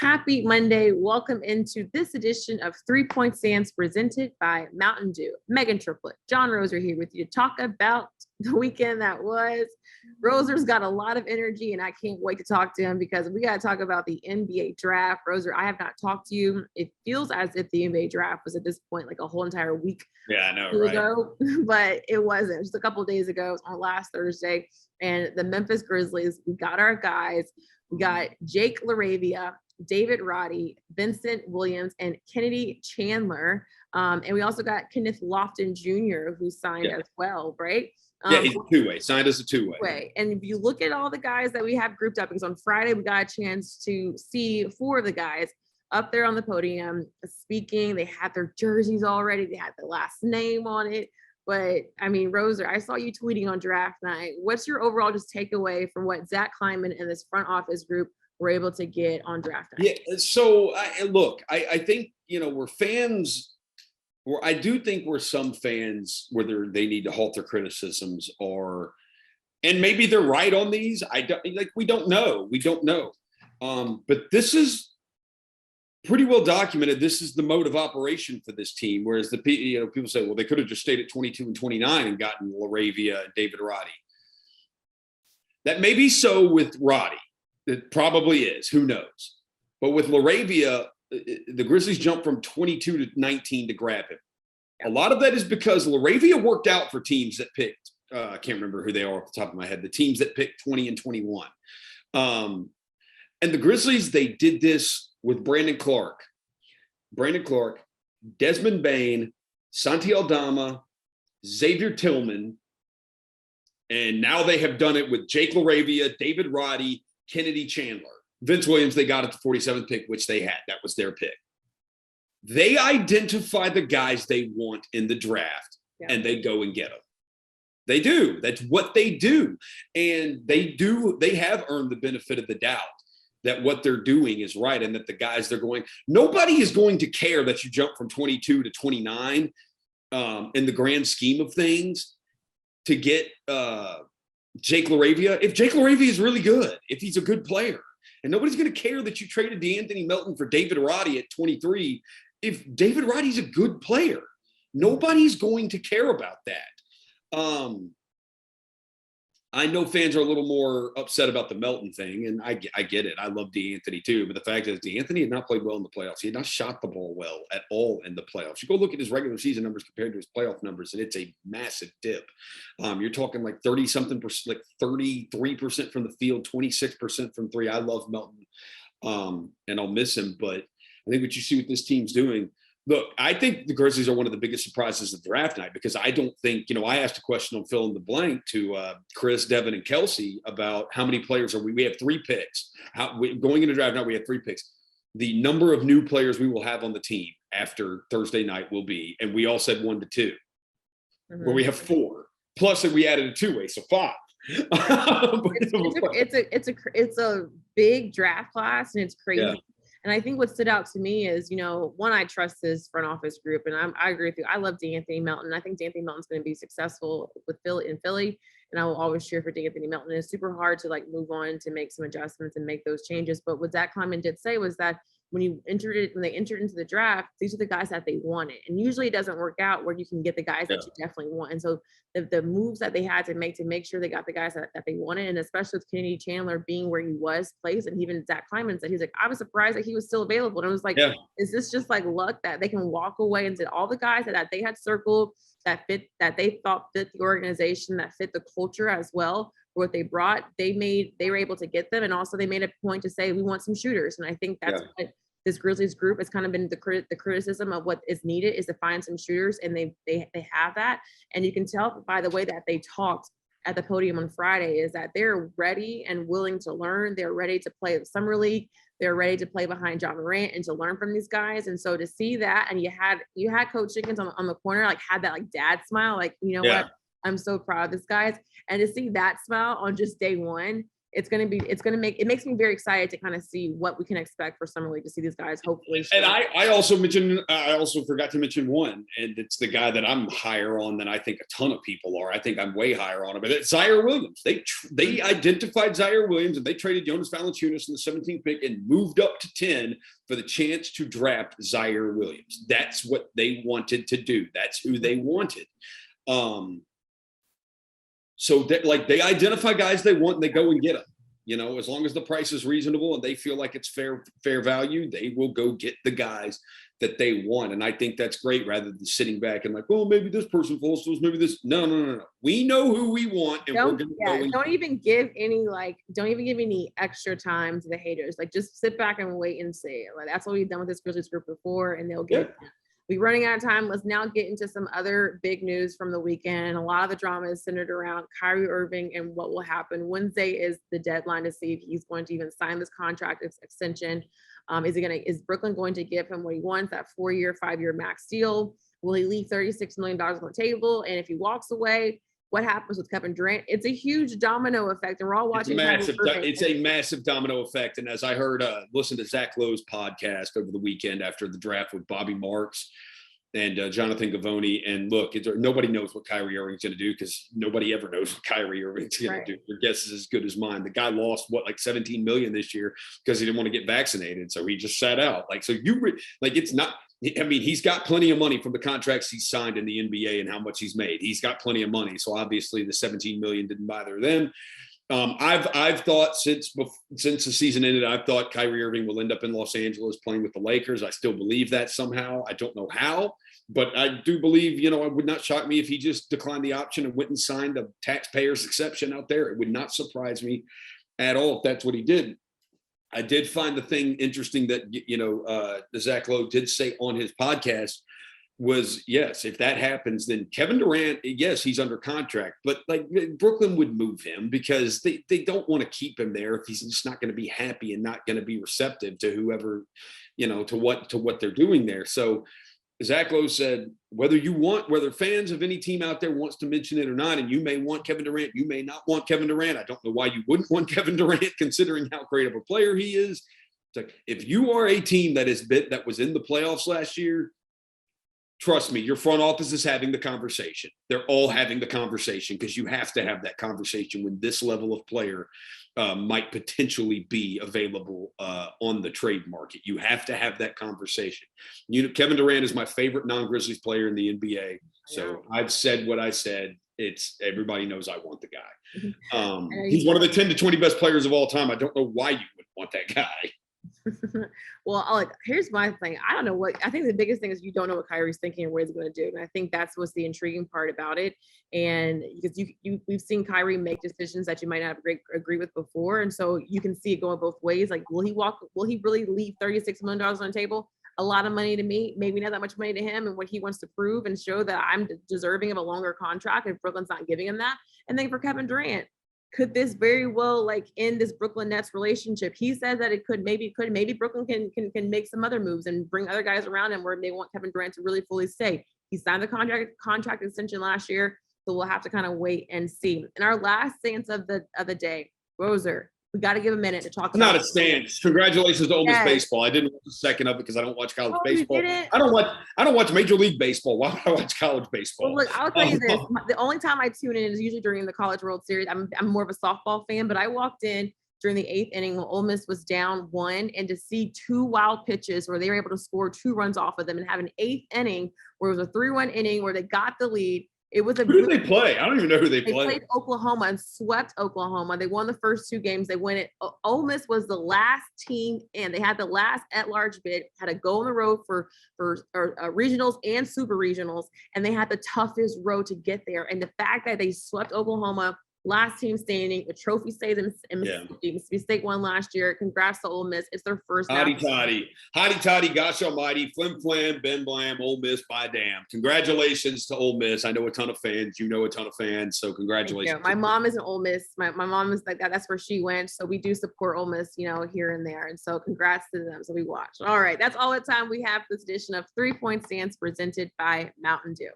Happy Monday. Welcome into this edition of 3 Point Stands presented by Mountain Dew. Meghan, Triplett, John Roser here with you to talk about the weekend that was. Roser's got a lot of energy and I can't wait to talk to him because we got to talk about the NBA draft. Roser, I have not talked to you. It feels as if the NBA draft was at this point like a whole entire week ago, but it wasn't. Just a couple of days ago, it was on last Thursday, and the Memphis Grizzlies, we got our guys. We got Jake LaRavia, David Roddy, Vincent Williams, and Kennedy Chandler. And we also got Kenneth Lofton Jr., who signed as well, right? He's a two-way, signed as a two-way. And if you look at all the guys that we have grouped up, because on Friday we got a chance to see 4 of the guys up there on the podium speaking. They had their jerseys already. They had the last name on it. But I mean, Roser, I saw you tweeting on draft night. What's your overall just takeaway from what Zach Kleiman and this front office group were able to get on draft night? Yeah, so I think, we're fans. Or I do think we're some fans whether they need to halt their criticisms and maybe they're right on these. We don't know. But this is pretty well documented. This is the mode of operation for this team. Whereas people say, well, they could have just stayed at 22 and 29 and gotten LaRavia and David Roddy. That may be so with Roddy. It probably is. Who knows? But with LaRavia, the Grizzlies jumped from 22 to 19 to grab him. A lot of that is because LaRavia worked out for teams that picked, I can't remember who they are off the top of my head, the teams that picked 20 and 21. And the Grizzlies, they did this with Brandon Clark, Desmond Bane, Santi Aldama, Xavier Tillman, and now they have done it with Jake LaRavia, David Roddy, Kennedy Chandler. Vince Williams, they got at the 47th pick, which they had. That was their pick. They identify the guys they want in the draft, and they go and get them. They do. That's what they do. And they have earned the benefit of the doubt that what they're doing is right and that the guys they're going – nobody is going to care that you jump from 22 to 29 in the grand scheme of things to get Jake LaRavia. If Jake LaRavia is really good, if he's a good player. And nobody's going to care that you traded DeAnthony Melton for David Roddy at 23. If David Roddy's a good player, nobody's going to care about that. I know fans are a little more upset about the Melton thing, and I get it. I love DeAnthony too, but the fact is DeAnthony had not played well in the playoffs. He had not shot the ball well at all in the playoffs. You go look at his regular season numbers compared to his playoff numbers, and it's a massive dip. You're talking like 30-something percent, like 33% from the field, 26% from three. I love Melton, and I'll miss him, but I think what you see what this team's doing. Look, I think the Grizzlies are one of the biggest surprises of draft night because I don't think, I asked a question on Fill in the Blank to Chris, Devin, and Kelsey about how many players are we? We have 3 picks. Going into draft night, we have 3 picks. The number of new players we will have on the team after Thursday night will be, and we all said 1 to 2, where we have 4. Plus, we added a 2-way, so 5. It's a big draft class, and it's crazy. Yeah. And I think what stood out to me is, one, I trust this front office group, and I agree with you. I love DeAnthony Melton. I think DeAnthony Melton's going to be successful with Philly, and I will always cheer for DeAnthony Melton. It's super hard to move on to make some adjustments and make those changes. But what Zach Kleiman did say was that when they entered into the draft, these are the guys that they wanted. And usually it doesn't work out where you can get the guys that you definitely want. And so the moves that they had to make sure they got the guys that they wanted, and especially with Kennedy Chandler being where he was placed, and even Zach Kleiman said, he's like, I was surprised that he was still available. And it was like, is this just like luck that they can walk away and say all the guys that they had circled that they thought fit the organization, that fit the culture as well, what they brought, they were able to get them. And also they made a point to say, we want some shooters. And I think that's what this Grizzlies group has kind of been the criticism of what is needed is to find some shooters. And they have that. And you can tell by the way that they talked at the podium on Friday is that they're ready and willing to learn. They're ready to play the summer league. They're ready to play behind John Morant and to learn from these guys. And so to see that, and you had Coach Jenkins on the corner, had that dad smile, what? I'm so proud of this guys. And to see that smile on just day one, it's going to make, it makes me very excited to kind of see what we can expect for summer league, to see these guys hopefully. And I also forgot to mention one, and it's the guy that I'm higher on than I think a ton of people are. I think I'm way higher on him, but it's Zaire Williams. They identified Zaire Williams, and they traded Jonas Valanciunas in the 17th pick and moved up to 10 for the chance to draft Zaire Williams. That's what they wanted to do. That's who they wanted. So that, like, they identify guys they want and they go and get them. You know, as long as the price is reasonable and they feel like it's fair value, they will go get the guys that they want. And I think that's great, rather than sitting back and like, well, maybe this person falls to us, maybe this. No. We know who we want, and we're going to go. Don't even give any extra time to the haters. Like, just sit back and wait and see. Like, that's what we've done with this Grizzlies group before, and they'll get. Yeah. We're running out of time. Let's now get into some other big news from the weekend. A lot of the drama is centered around Kyrie Irving and what will happen. Wednesday is the deadline to see if he's going to even sign this contract extension. Is Brooklyn going to give him what he wants, that 4-year, 5-year max deal? Will he leave $36 million on the table? And if he walks away, what happens with Kevin Durant? It's a huge domino effect, and we're all watching. It's a massive domino effect. And as I heard, listen to Zach Lowe's podcast over the weekend after the draft with Bobby Marks and Jonathan Gavoni. And look, nobody knows what Kyrie Irving's going to do, because nobody ever knows what Kyrie Irving's going to do. Your guess is as good as mine. The guy lost like $17 million this year because he didn't want to get vaccinated, so he just sat out. It's not. I mean, he's got plenty of money from the contracts he's signed in the NBA and how much he's made. He's got plenty of money. So obviously the $17 million didn't bother them. I've thought since the season ended, I've thought Kyrie Irving will end up in Los Angeles playing with the Lakers. I still believe that somehow. I don't know how, but I do believe, it would not shock me if he just declined the option and went and signed a taxpayer's exception out there. It would not surprise me at all if that's what he did. I did find the thing interesting that, Zach Lowe did say on his podcast was, yes, if that happens, then Kevin Durant, yes, he's under contract, but like Brooklyn would move him because they don't want to keep him there if he's just not going to be happy and not going to be receptive to whoever, to what they're doing there. So Zach Lowe said, whether fans of any team out there wants to mention it or not, and you may want Kevin Durant, you may not want Kevin Durant. I don't know why you wouldn't want Kevin Durant, considering how great of a player he is. It's like, if you are a team that was in the playoffs last year, trust me, your front office is having the conversation. They're all having the conversation, because you have to have that conversation when this level of player might potentially be available on the trade market. You have to have that conversation. Kevin Durant is my favorite non-Grizzlies player in the NBA. So I've said what I said. Everybody knows I want the guy. He's one of the 10 to 20 best players of all time. I don't know why you would want that guy. Well, here's my thing. I think the biggest thing is you don't know what Kyrie's thinking and what he's going to do. And I think that's what's the intriguing part about it. And because we've seen Kyrie make decisions that you might not agree with before. And so you can see it going both ways. Like, will he really leave $36 million on the table? A lot of money to me, maybe not that much money to him, and what he wants to prove and show that I'm deserving of a longer contract if Brooklyn's not giving him that. And then for Kevin Durant, could this very well end this Brooklyn Nets relationship? He says that it could. Maybe Brooklyn can make some other moves and bring other guys around him where they want Kevin Durant to really fully stay. He signed the contract extension last year, so we'll have to kind of wait and see. And our last stance of the day, Roser. We got to give a minute to talk about. Not a stance. Congratulations to Ole Miss baseball. I didn't watch a second of it because I don't watch college baseball. I don't watch Major League Baseball. Why would I watch college baseball? Well, look, I'll tell you this. The only time I tune in is usually during the College World Series. I'm more of a softball fan, but I walked in during the 8th inning when Ole Miss was down 1, and to see 2 wild pitches where they were able to score 2 runs off of them, and have an 8th inning where it was a 3-1 inning where they got the lead. It was who did they play? I don't even know who they played. They played Oklahoma and swept Oklahoma. They won the first 2 games. They win it. Ole Miss was the last team in. They had the last at-large bid, had to go on the road for regionals and super regionals, and they had the toughest road to get there. And the fact that they swept Oklahoma, last team standing, the trophy stays in Mississippi State won last year. Congrats to Ole Miss. It's their first. Hotty toddy, gosh almighty, flim flam, ben blam, Ole Miss by damn. Congratulations to Ole Miss. I know a ton of fans. You know a ton of fans. So congratulations. My mom is an Ole Miss. My mom is like that. That's where she went. So we do support Ole Miss, here and there. And so congrats to them. So we watch. All right. That's all the time we have for this edition of 3 Point Stance presented by Mountain Dew.